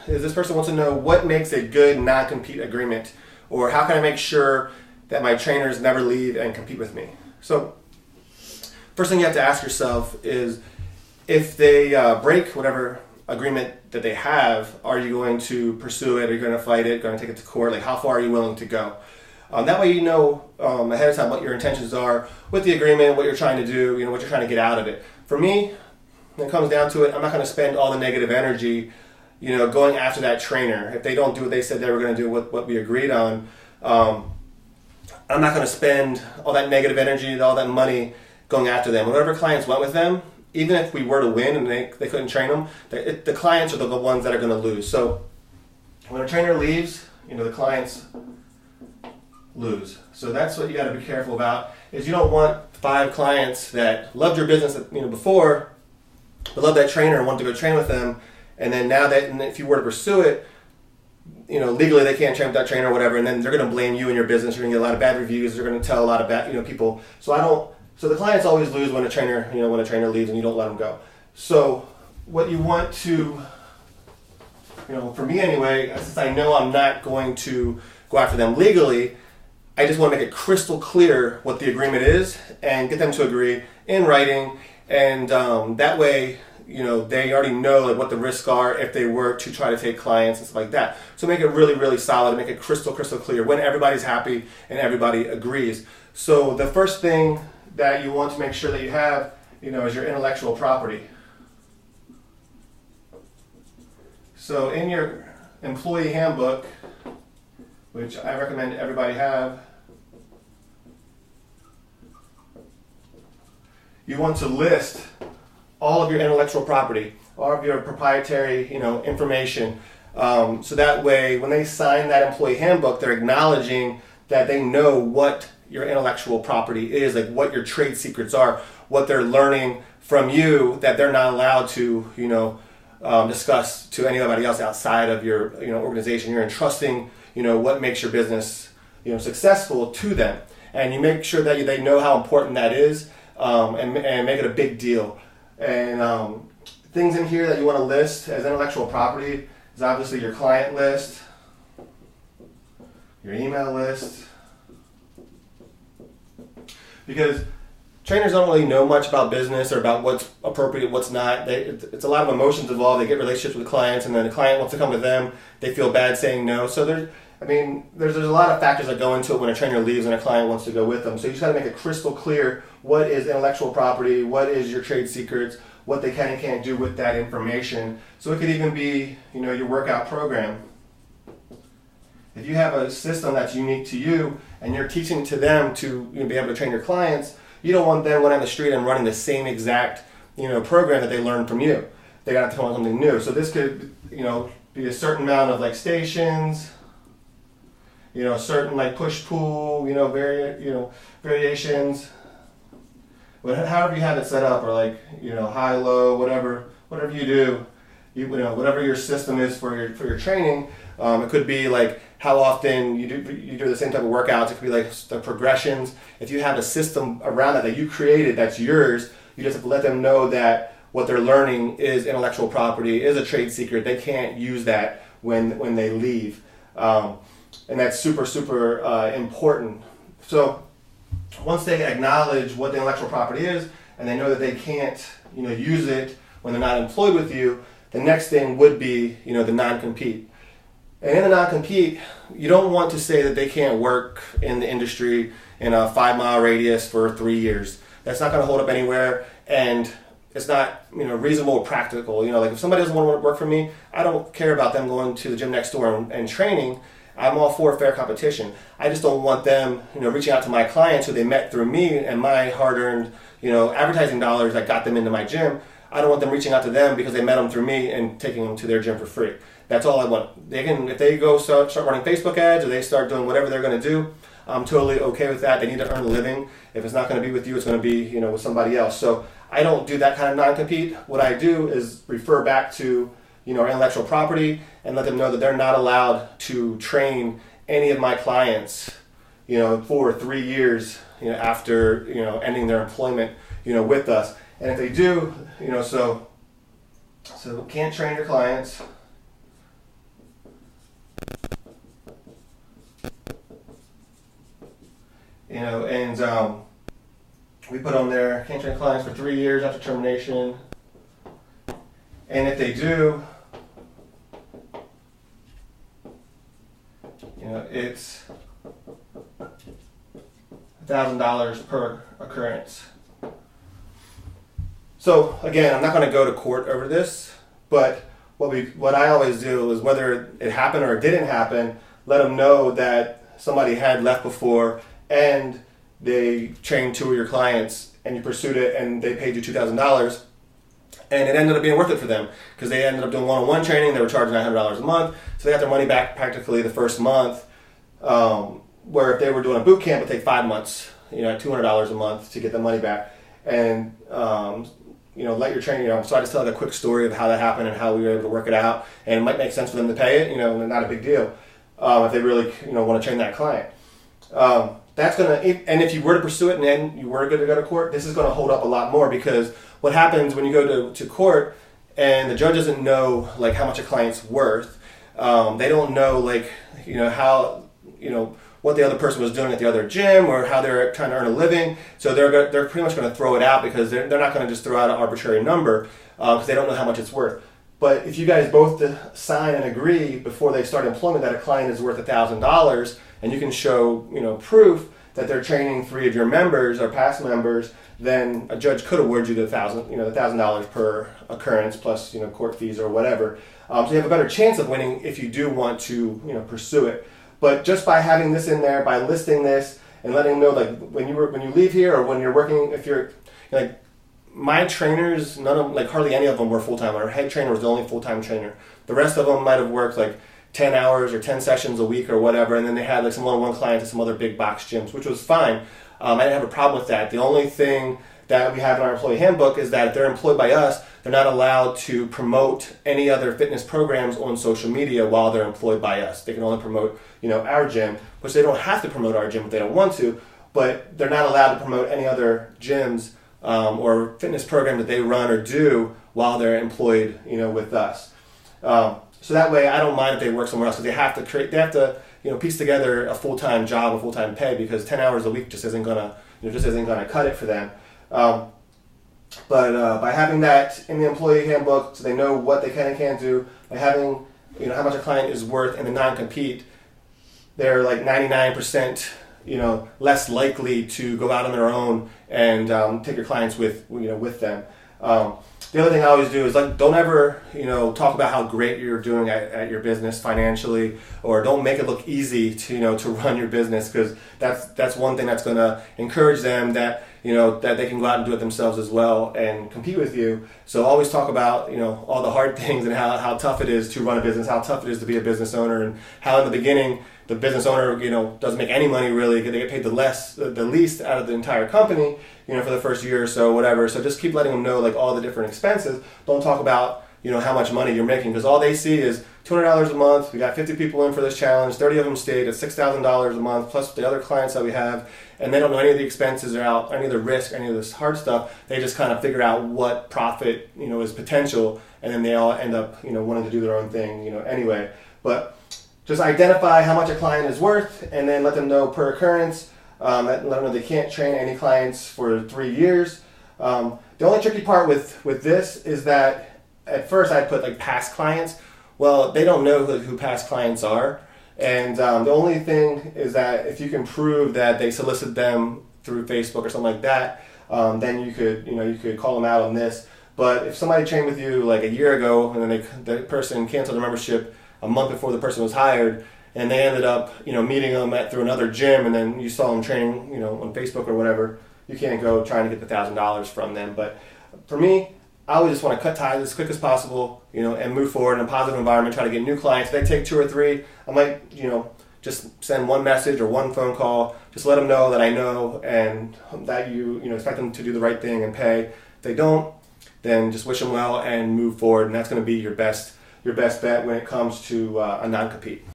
is this person wants to know what makes a good non-compete agreement, or how can I make sure that my trainers never leave and compete with me. So first thing you have to ask yourself is, if they break whatever agreement that they have, are you going to pursue it? Are you going to fight it? Going to take it to court? Like, how far are you willing to go? That way you know ahead of time what your intentions are with the agreement, what you're trying to do, what you're trying to get out of it. For me, when it comes down to it, I'm not going to spend all the negative energy, going after that trainer. If they don't do what they said they were going to do, what we agreed on, I'm not going to spend all that negative energy, all that money going after them. Whatever clients went with them, even if we were to win and they couldn't train them, the clients are the ones that are going to lose. So when a trainer leaves, the clients lose. So that's what you got to be careful about, is you don't want 5 clients that loved your business before, but love that trainer and want to go train with them, and then now that, and if you were to pursue it, legally they can't train with that trainer or whatever, and then they're going to blame you and your business. You're going to get a lot of bad reviews. They're going to tell a lot of bad, people. So the clients always lose when a trainer, leaves and you don't let them go. So what you want to, for me anyway, since I know I'm not going to go after them legally, I just want to make it crystal clear what the agreement is and get them to agree in writing, and that way, they already know what the risks are if they were to try to take clients and stuff like that. So make it really, really solid, make it crystal clear when everybody's happy and everybody agrees. So the first thing that you want to make sure that you have, is your intellectual property. So in your employee handbook, which I recommend everybody have, you want to list all of your intellectual property, all of your proprietary, information. So that way, when they sign that employee handbook, they're acknowledging that they know what your intellectual property is, like what your trade secrets are, what they're learning from you that they're not allowed to, discuss to anybody else outside of your, organization. You're entrusting, what makes your business, successful to them, and you make sure that they know how important that is, and make it a big deal. And things in here that you want to list as intellectual property is obviously your client list, your email list, because trainers don't really know much about business or about what's appropriate, what's not. It's a lot of emotions involved. They get relationships with clients, and then the client wants to come to them. They feel bad saying no. So there's a lot of factors that go into it when a trainer leaves and a client wants to go with them. So you just got to make it crystal clear what is intellectual property, what is your trade secrets, what they can and can't do with that information. So it could even be, your workout program. If you have a system that's unique to you and you're teaching to them to be able to train your clients, you don't want them going on the street and running the same exact program that they learned from you. They got to come up with something new. So this could be a certain amount of stations, certain push-pull, variations. But however you have it set up, or high-low, whatever you do, whatever your system is for your training. It could be how often you do the same type of workouts. It could be the progressions. If you have a system around that you created that's yours, you just have to let them know that what they're learning is intellectual property, is a trade secret. They can't use that when they leave. And that's super, super important. So once they acknowledge what the intellectual property is, and they know that they can't use it when they're not employed with you, the next thing would be the non-compete. And in the non-compete, you don't want to say that they can't work in the industry in a 5-mile radius for 3 years. That's not going to hold up anywhere, and it's not reasonable or practical. If somebody doesn't want to work for me, I don't care about them going to the gym next door and training. I'm all for fair competition. I just don't want them reaching out to my clients who they met through me and my hard-earned advertising dollars that got them into my gym. I don't want them reaching out to them because they met them through me and taking them to their gym for free. That's all I want. They can, if they go start running Facebook ads, or they start doing whatever they're going to do, I'm totally okay with that. They need to earn a living. If it's not going to be with you, it's going to be with somebody else. So I don't do that kind of non-compete. What I do is refer back to our intellectual property and let them know that they're not allowed to train any of my clients for 3 years after ending their employment with us. And if they do, so can't train your clients, And we put on there, can't train clients for 3 years after termination. And if they do, it's $1,000 per occurrence. So again, I'm not going to go to court over this, but what I always do is, whether it happened or it didn't happen, let them know that somebody had left before and they trained 2 of your clients and you pursued it and they paid you $2,000, and it ended up being worth it for them because they ended up doing one-on-one training. They were charging $900 a month, so they got their money back practically the first month. Where if they were doing a boot camp, it would take 5 months, at $200 a month to get the money back. And let your trainer, so I just tell like a quick story of how that happened and how we were able to work it out, and it might make sense for them to pay it, not a big deal, if they really, want to train that client. That's gonna, and if you were to pursue it and then you were going to go to court, this is going to hold up a lot more, because what happens when you go to court and the judge doesn't know like how much a client's worth, they don't know how, what the other person was doing at the other gym or how they're trying to earn a living. So they're pretty much going to throw it out, because they're not going to just throw out an arbitrary number, because they don't know how much it's worth. But if you guys both sign and agree before they start employment that a client is worth $1,000, and you can show proof that they're training 3 of your members or past members, then a judge could award you the $1,000 per occurrence plus court fees or whatever. So you have a better chance of winning if you do want to pursue it. But just by having this in there, by listing this and letting them know, like when you leave here or when you're working, if you're like my trainers, hardly any of them were full-time. Our head trainer was the only full-time trainer. The rest of them might have worked like 10 hours or 10 sessions a week or whatever, and then they had like some one-on-one clients at some other big box gyms, which was fine. I didn't have a problem with that. The only thing that we have in our employee handbook is that if they're employed by us, they're not allowed to promote any other fitness programs on social media while they're employed by us. They can only promote, our gym, which they don't have to promote our gym if they don't want to, but they're not allowed to promote any other gyms or fitness program that they run or do while they're employed, with us. So that way, I don't mind if they work somewhere else, because they have to piece together a full-time job, a full-time pay, because 10 hours a week just isn't gonna cut it for them. But by having that in the employee handbook, so they know what they can and can't do, by having how much a client is worth in the non-compete, they're like 99% less likely to go out on their own and take your clients with them. The other thing I always do is don't ever talk about how great you're doing at your business financially, or don't make it look easy to run your business, because that's one thing that's going to encourage them that that they can go out and do it themselves as well and compete with you. So always talk about all the hard things and how tough it is to run a business, how tough it is to be a business owner, and how in the beginning the business owner doesn't make any money really. They get paid the least out of the entire company for the first year or so, whatever. So just keep letting them know all the different expenses. Don't talk about how much money you're making, because all they see is $200 a month. We got 50 people in for this challenge. 30 of them stayed at $6,000 a month, plus the other clients that we have, and they don't know any of the expenses or any of the risk, any of this hard stuff. They just kind of figure out what profit is potential, and then they all end up wanting to do their own thing anyway. But just identify how much a client is worth, and then let them know per occurrence. Let them know they can't train any clients for 3 years. The only tricky part with this is that at first I put past clients. Well, they don't know who past clients are, and the only thing is that if you can prove that they solicited them through Facebook or something like that, then you could call them out on this. But if somebody trained with you a year ago, and then the person canceled their membership a month before the person was hired, and they ended up meeting them through another gym, and then you saw them training on Facebook or whatever, you can't go trying to get the $1,000 from them. But for me, I always just want to cut ties as quick as possible, and move forward in a positive environment, try to get new clients. If they take 2 or 3, I might, just send one message or one phone call, just let them know that I know and that you expect them to do the right thing and pay. If they don't, then just wish them well and move forward, and that's going to be your best bet when it comes to a non-compete.